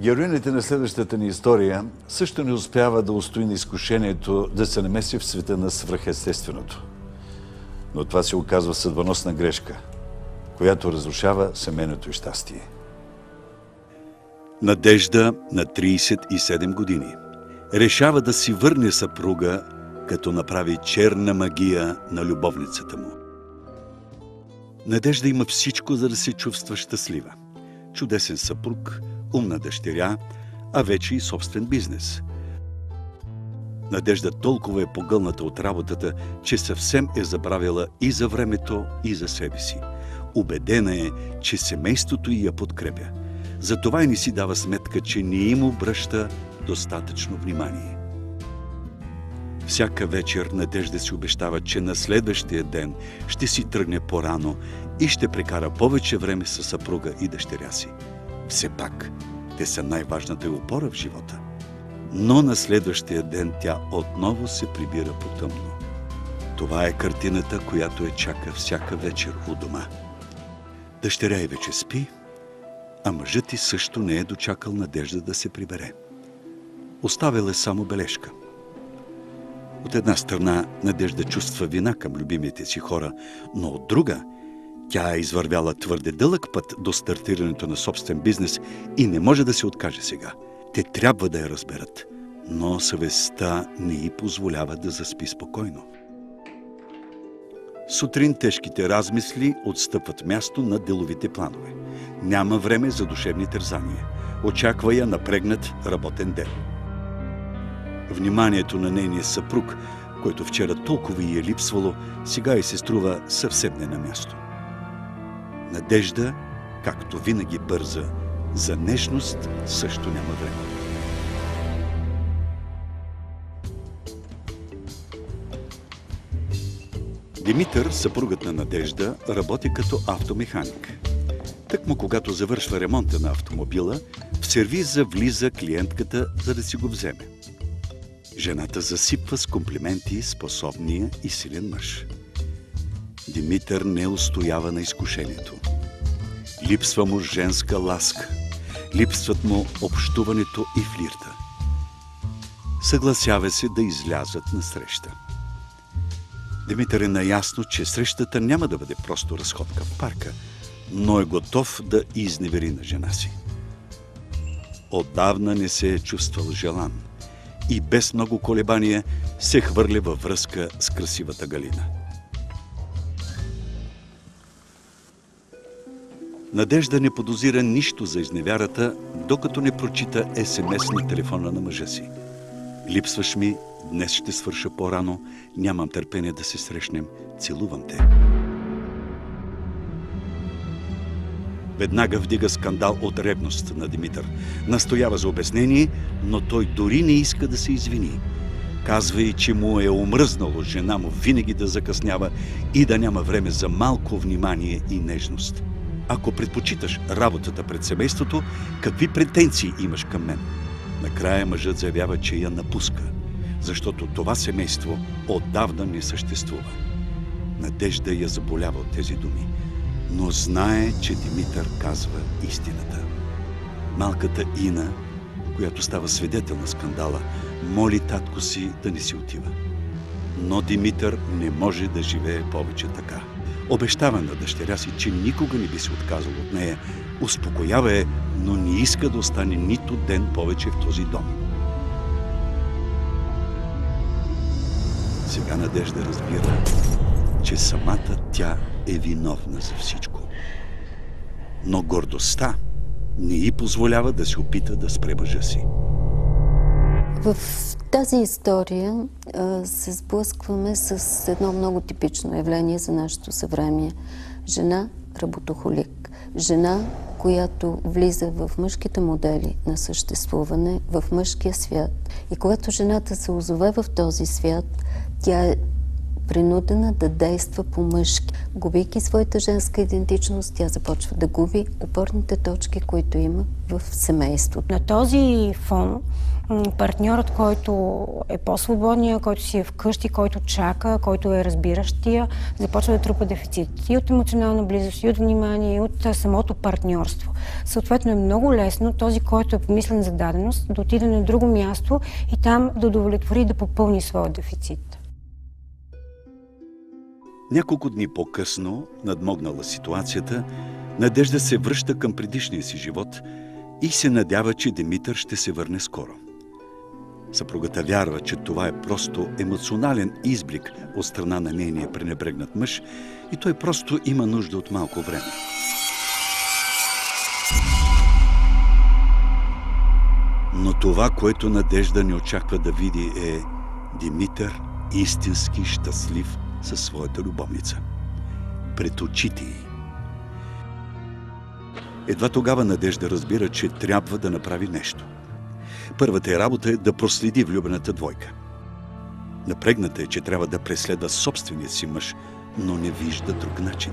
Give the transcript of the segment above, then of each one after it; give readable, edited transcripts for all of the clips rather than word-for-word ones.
Героините на следващата ни история също не успява да устои на изкушението да се намеси в света на свръхестественото. Но това се оказва съдбоносна грешка, която разрушава семейното й щастие. Надежда на 37 години решава да си върне съпруга, като направи черна магия на любовницата му. Надежда има всичко, за да се чувства щастлива. Чудесен съпруг, умна дъщеря, а вече и собствен бизнес. Надежда толкова е погълната от работата, че съвсем е забравила и за времето, и за себе си. Убедена е, че семейството й я подкрепя. Затова и не си дава сметка, че не им обръща достатъчно внимание. Всяка вечер Надежда си обещава, че на следващия ден ще си тръгне по-рано и ще прекара повече време със съпруга и дъщеря си. Все пак, те са най-важната й опора в живота. Но на следващия ден тя отново се прибира по-тъмно. Това е картината, която я чака всяка вечер у дома. Дъщеря й вече спи, а мъжът й също не е дочакал Надежда да се прибере. Оставил е само бележка. От една страна Надежда чувства вина към любимите си хора, но от друга тя е извървяла твърде дълъг път до стартирането на собствен бизнес и не може да се откаже сега. Те трябва да я разберат, но съвестта не й позволява да заспи спокойно. Сутрин тежките размисли отстъпват място на деловите планове. Няма време за душевни тързания. Очаква я напрегнат работен ден. Вниманието на нейния съпруг, който вчера толкова й е липсвало, сега й се струва съвсем не на място. Надежда, както винаги бърза, за нежност също няма време. Димитър, съпругът на Надежда, работи като автомеханик. Тъкмо когато завършва ремонта на автомобила, в сервиза влиза клиентката, за да си го вземе. Жената засипва с комплименти способния и силен мъж. Димитър не устоява на изкушението. Липсва му женска ласка. Липсват му общуването и флирта. Съгласява се да излязат на среща. Димитър е наясно, че срещата няма да бъде просто разходка в парка, но е готов да изневери на жена си. Отдавна не се е чувствал желан и без много колебания се хвърля във връзка с красивата Галина. Надежда не подозира нищо за изневярата, докато не прочита СМС на телефона на мъжа си. Липсваш ми, днес ще свърша по-рано, нямам търпение да се срещнем, целувам те. Веднага вдига скандал от ревност на Димитър. Настоява за обяснение, но той дори не иска да се извини. Казва и, че му е омръзнало жена му винаги да закъснява и да няма време за малко внимание и нежност. Ако предпочиташ работата пред семейството, какви претенции имаш към мен? Накрая мъжът заявява, че я напуска, защото това семейство отдавна не съществува. Надежда я заболява от тези думи, но знае, че Димитър казва истината. Малката Ина, която става свидетел на скандала, моли татко си да не си отива. Но Димитър не може да живее повече така. Обещава на дъщеря си, че никога не би се отказал от нея. Успокоява я, но не иска да остане нито ден повече в този дом. Сега Надежда разбира, че самата тя е виновна за всичко. Но гордостта не й позволява да се опита да спре мъжа си. В тази история се сблъскваме с едно много типично явление за нашето съвремие. Жена работохолик. Жена, която влиза в мъжките модели на съществуване, в мъжкия свят. И когато жената се озове в този свят, тя е принудена да действа по-мъжки. Губейки своята женска идентичност, тя започва да губи опорните точки, които има в семейството. На този фон партньорът, който е по-свободния, който си е вкъщи, който чака, който е разбиращия, започва да трупа дефицит и от емоционална близост, и от внимание, и от самото партньорство. Съответно е много лесно този, който е помислен за даденост, да отиде на друго място и там да удовлетвори и да попълни своя дефицит. Няколко дни по-късно, надмогнала ситуацията, Надежда се връща към предишния си живот и се надява, че Димитър ще се върне скоро. Съпругата вярва, че това е просто емоционален изблик от страна на нейния пренебрегнат мъж и той просто има нужда от малко време. Но това, което Надежда не очаква да види, е Димитър истински щастлив със своята любовница. Пред очите й. Едва тогава Надежда разбира, че трябва да направи нещо. Първата й работа е да проследи влюбената двойка. Напрегната е, че трябва да преследва собствения си мъж, но не вижда друг начин.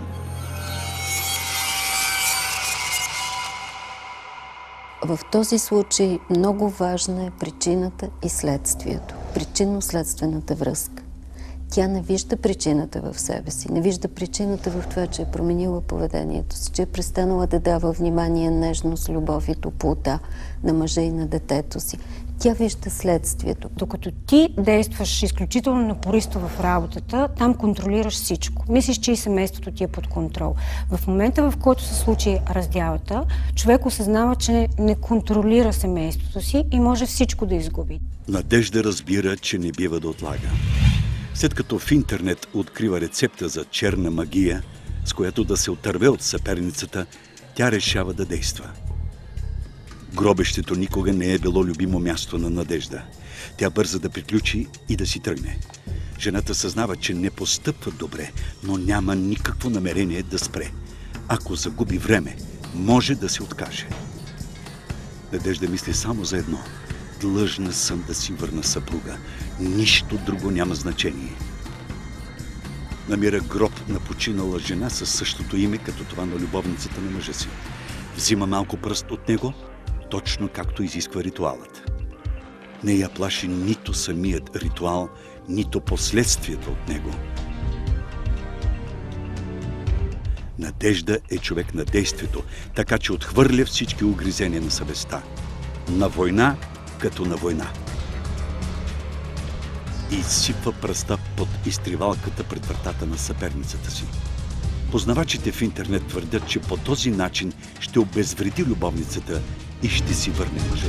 В този случай много важна е причината и следствието. Причинно-следствената връзка. Тя не вижда причината в себе си, не вижда причината в това, че е променила поведението си, че е престанала да дава внимание, нежност, любов и топлота на мъжа и на детето си. Тя вижда следствието. Докато ти действаш изключително напористо в работата, там контролираш всичко. Мислиш, че и семейството ти е под контрол. В момента, в който се случи раздялата, човек осъзнава, че не контролира семейството си и може всичко да изгуби. Надежда разбира, че не бива да отлага. След като в интернет открива рецепта за черна магия, с която да се отърве от съперницата, тя решава да действа. Гробището никога не е било любимо място на Надежда. Тя бърза да приключи и да си тръгне. Жената съзнава, че не постъпва добре, но няма никакво намерение да спре. Ако загуби време, може да се откаже. Надежда мисли само за едно. Длъжна съм да си върна съпруга. Нищо друго няма значение. Намира гроб на починала жена със същото име, като това на любовницата на мъжа си. Взима малко пръст от него, точно както изисква ритуалът. Не я плаши нито самият ритуал, нито последствията от него. Надежда е човек на действието, така че отхвърля всички угризения на съвестта. На война като на война. И изсипва пръста под изтривалката пред вратата на съперницата си. Познавачите в интернет твърдят, че по този начин ще обезвреди любовницата и ще си върне мъжа.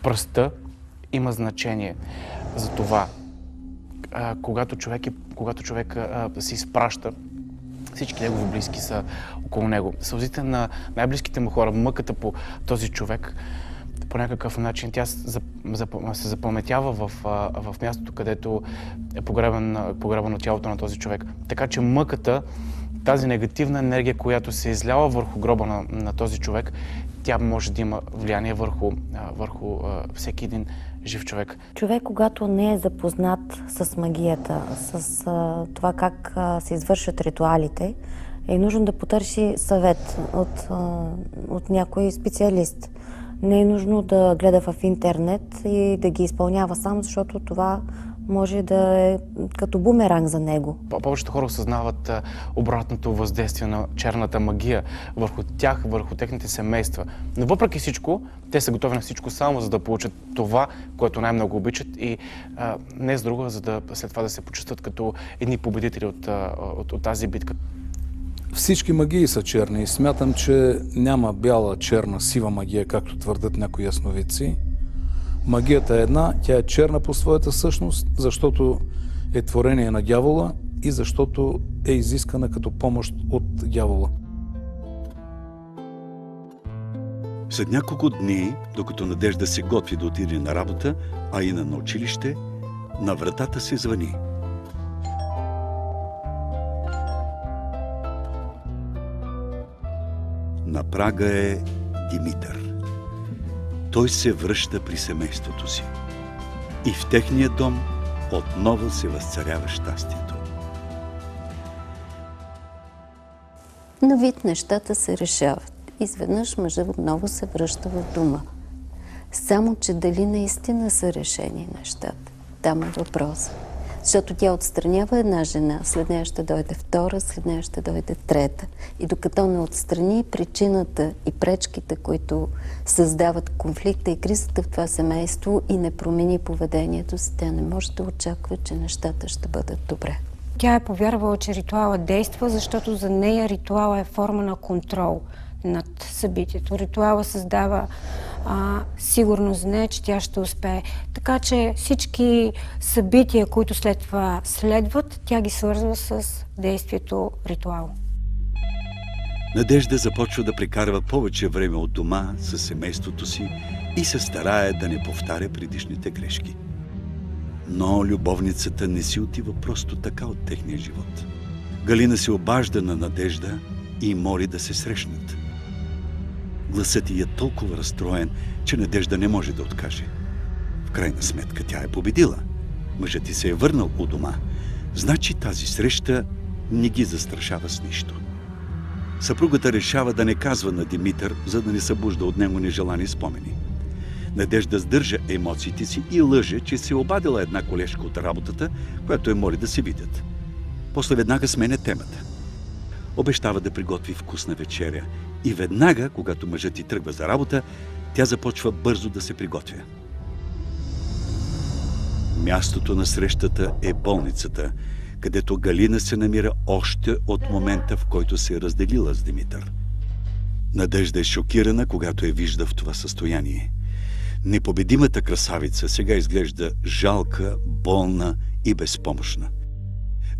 Пръста има значение за това, когато човек се изпраща, всички негови близки са около него. Сълзите на най-близките му хора, мъката по този човек, по някакъв начин тя се запаметява в мястото, където е погребано тялото на този човек. Така че мъката, тази негативна енергия, която се излява върху гроба на този човек, тя може да има влияние върху всеки един жив човек. Човек, когато не е запознат с магията, с това как се извършват ритуалите, е нужно да потърси съвет от някой специалист. Не е нужно да гледа в интернет и да ги изпълнява сам, защото това може да е като бумеранг за него. Повечето хора осъзнават обратното въздействие на черната магия върху тях, върху техните семейства. Но въпреки всичко, те са готови на всичко само за да получат това, което най-много обичат и не с друго, за да след това да се почувстват като едни победители от тази битка. Всички магии са черни и смятам, че няма бяла, черна, сива магия, както твърдят някои ясновидци. Магията е една, тя е черна по своята същност, защото е творение на дявола и защото е изискана като помощ от дявола. След няколко дни, докато Надежда се готви да отиде на работа, а и на училище, на вратата се звъни. На прага е Димитър. Той се връща при семейството си. И в техния дом отново се възцарява щастието. На вид нещата се решават. Изведнъж мъжът отново се връща в дома. Само, че дали наистина са решени нещата? Там е въпрос. Защото тя отстранява една жена, след нея ще дойде втора, след нея ще дойде трета. И докато не отстрани причината и пречките, които създават конфликта и кризата в това семейство и не промени поведението си, тя не може да очаква, че нещата ще бъдат добре. Тя е повярвала, че ритуала действа, защото за нея ритуала е форма на контрол над събитието. Ритуала създава сигурност за нея, че тя ще успее. Така че всички събития, които след това следват, тя ги свързва с действието ритуал. Надежда започва да прекарва повече време от дома със семейството си и се старае да не повтаря предишните грешки. Но любовницата не си отива просто така от техния живот. Галина се обажда на Надежда и моли да се срещнат. Гласът ѝ е толкова разстроен, че Надежда не може да откаже. В крайна сметка тя е победила. Мъжът ти се е върнал у дома. Значи тази среща не ги застрашава с нищо. Съпругата решава да не казва на Димитър, за да не събужда от него нежелани спомени. Надежда сдържа емоциите си и лъже, че се е обадила една колежка от работата, която я моли да се видят. После веднага сменя темата. Обещава да приготви вкусна вечеря и веднага, когато мъжът ти тръгва за работа, тя започва бързо да се приготвя. Мястото на срещата е болницата, където Галина се намира още от момента, в който се е разделила с Димитър. Надежда е шокирана, когато я вижда в това състояние. Непобедимата красавица сега изглежда жалка, болна и безпомощна.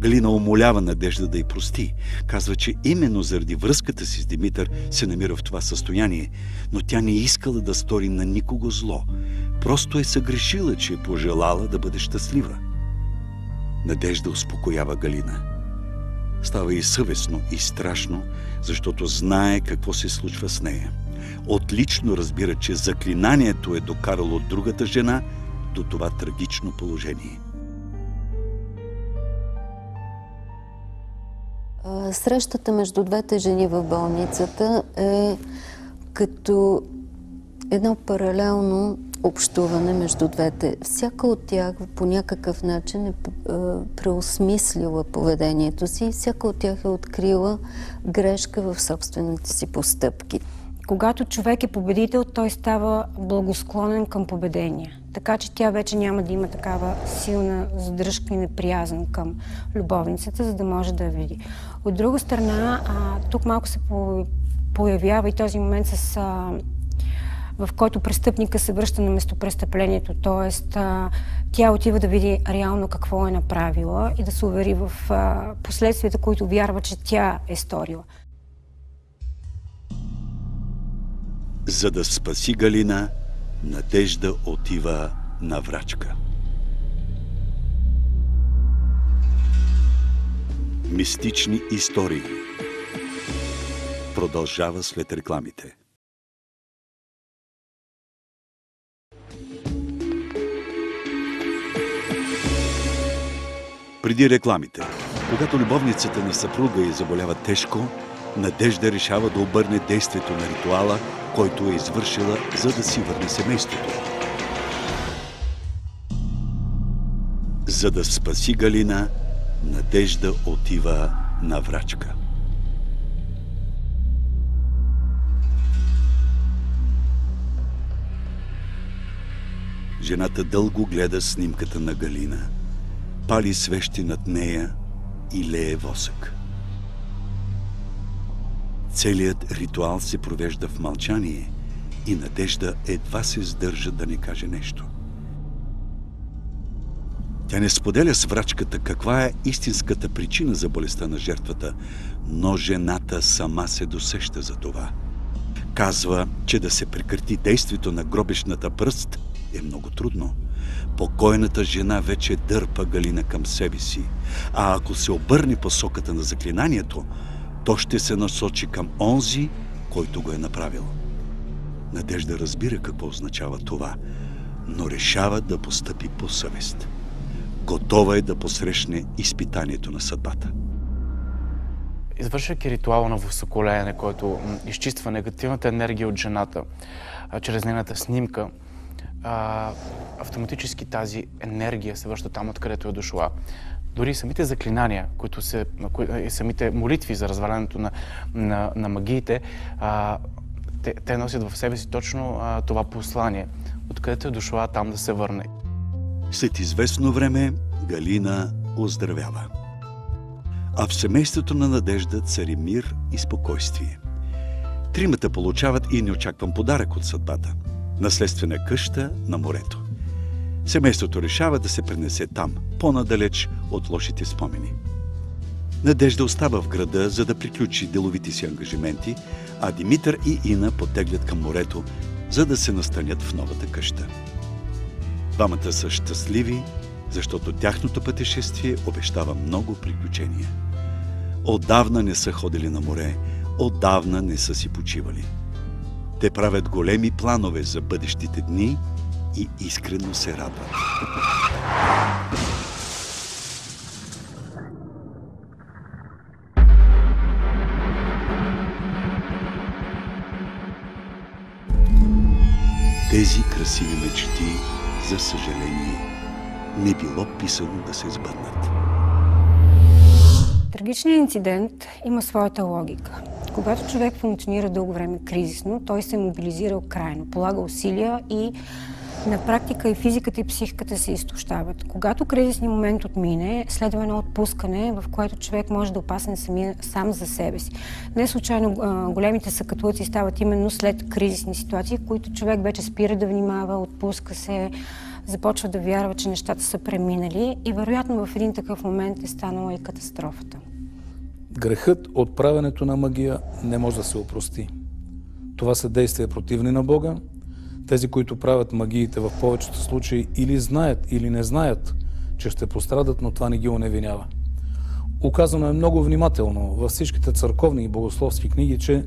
Галина умолява Надежда да й прости. Казва, че именно заради връзката си с Димитър се намира в това състояние, но тя не искала да стори на никого зло. Просто е съгрешила, че е пожелала да бъде щастлива. Надежда успокоява Галина. Става и съвестно и страшно, защото знае какво се случва с нея. Отлично разбира, че заклинанието е докарало другата жена до това трагично положение. Срещата между двете жени в болницата е като едно паралелно общуване между двете. Всяка от тях по някакъв начин е преосмислила поведението си и всяка от тях е открила грешка в собствените си постъпки. Когато човек е победител, той става благосклонен към победения. Така че тя вече няма да има такава силна задръжка и неприязън към любовницата, за да може да я види. От друга страна, тук малко се появява и този момент, в който престъпника се връща на местопрестъплението. Тоест, тя отива да види реално какво е направила и да се увери в последствията, които вярва, че тя е сторила. За да спаси Галина, Надежда отива на врачка. Мистични истории продължава след рекламите. Преди рекламите, когато любовницата на съпруга ѝ заболява тежко, Надежда решава да обърне действието на ритуала, който е извършила, за да си върне семейството. За да спаси Галина, Надежда отива на врачка. Жената дълго гледа снимката на Галина, пали свещи над нея и лее восък. Целият ритуал се провежда в мълчание и Надежда едва се сдържа да не каже нещо. Тя не споделя с врачката каква е истинската причина за болестта на жертвата, но жената сама се досеща за това. Казва, че да се прекрати действието на гробешната пръст е много трудно. Покойната жена вече дърпа Галина към себе си, а ако се обърне посоката на заклинанието, то ще се насочи към онзи, който го е направил. Надежда разбира какво означава това, но решава да постъпи по съвест. Готова е да посрещне изпитанието на съдбата. Извършвайки ритуала на високолеене, който изчиства негативната енергия от жената чрез нейната снимка, автоматически тази енергия се връща там, откъдето е дошла. Дори самите заклинания, самите молитви за развалянето на магиите, те носят в себе си точно това послание. Откъдето е дошла, там да се върне. След известно време Галина оздравява. А в семейството на Надежда цари мир и спокойствие. Тримата получават и неочакван подарък от съдбата – наследствена къща на морето. Семейството решава да се пренесе там, по-надалеч от лошите спомени. Надежда остава в града, за да приключи деловите си ангажименти, а Димитър и Ина потеглят към морето, за да се настанят в новата къща. Двамата са щастливи, защото тяхното пътешествие обещава много приключения. Отдавна не са ходили на море, отдавна не са си почивали. Те правят големи планове за бъдещите дни и искрено се радват. Тези красиви мечти, за съжаление, не било писано да се сбъднат. Трагичният инцидент има своята логика. Когато човек функционира дълго време кризисно, той се мобилизира крайно, полага усилия и на практика и физиката и психиката се изтощават. Когато кризисният момент отмине, следва едно отпускане, в което човек може да е опасен сам за себе си. Не случайно големите съкатлъци стават именно след кризисни ситуации, в които човек вече спира да внимава, отпуска се, започва да вярва, че нещата са преминали и вероятно в един такъв момент е станала и катастрофата. Грехът от правенето на магия не може да се опрости. Това са действия противни на Бога. Тези, които правят магиите в повечето случаи или знаят, или не знаят, че ще пострадат, но това не ги оневинява. Указано е много внимателно във всичките църковни и богословски книги, че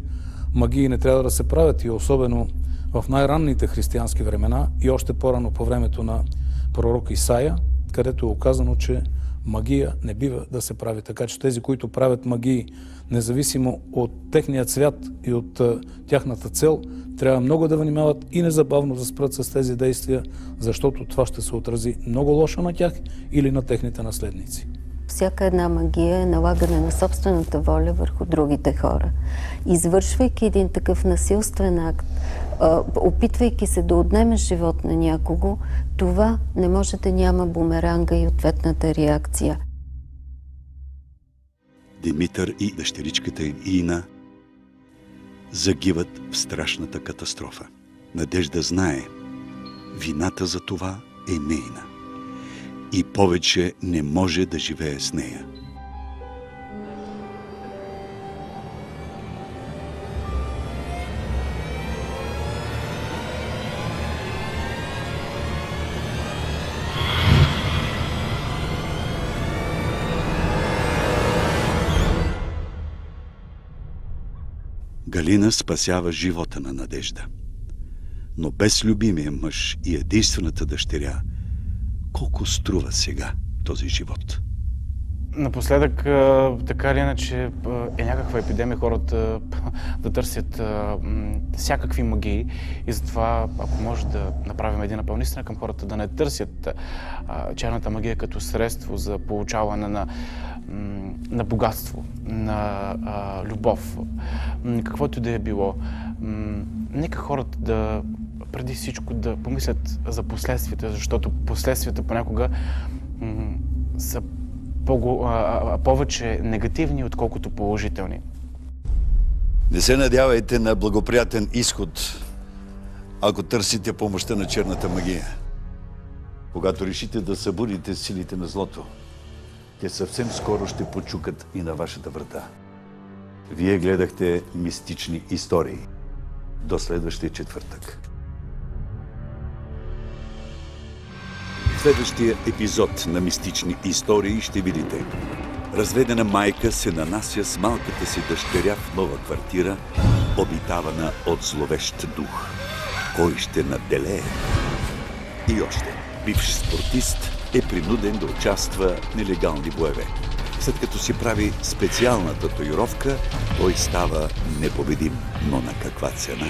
магии не трябва да се правят и особено в най-ранните християнски времена и още по-рано по времето на пророк Исаия, където е указано, че магия не бива да се прави. Така че тези, които правят магии, независимо от техния цвят и от тяхната цел, трябва много да внимават и незабавно да спрат с тези действия, защото това ще се отрази много лошо на тях или на техните наследници. Всяка една магия е налагане на собствената воля върху другите хора. Извършвайки един такъв насилствен акт, опитвайки се да отнемеш живот на някого, това не може да няма бумеранга и ответната реакция. Димитър и дъщеричката им Ина загиват в страшната катастрофа. Надежда знае, вината за това е нейна и повече не може да живее с нея. Галина спасява живота на Надежда. Но без любимия мъж и единствената дъщеря, колко струва сега този живот? Напоследък, така или иначе, е някаква епидемия хората да търсят всякакви магии и затова, ако може да направим един апел наистина към хората да не търсят черната магия като средство за получаване на богатство, на любов, каквото да е било. Нека хората да преди всичко да помислят за последствията, защото последствията понякога са повече негативни, отколкото положителни. Не се надявайте на благоприятен изход, ако търсите помощта на черната магия. Когато решите да събудите силите на злото, те съвсем скоро ще почукат и на вашата врата. Вие гледахте мистични истории. До следващия четвъртък. В следващия епизод на Мистични истории ще видите: разведена майка се нанася с малката си дъщеря в нова квартира, обитавана от зловещ дух. Кой ще наделее? И още, бивш спортист е принуден да участва в нелегални боеве. След като си прави специална татуировка, той става непобедим. Но на каква цена?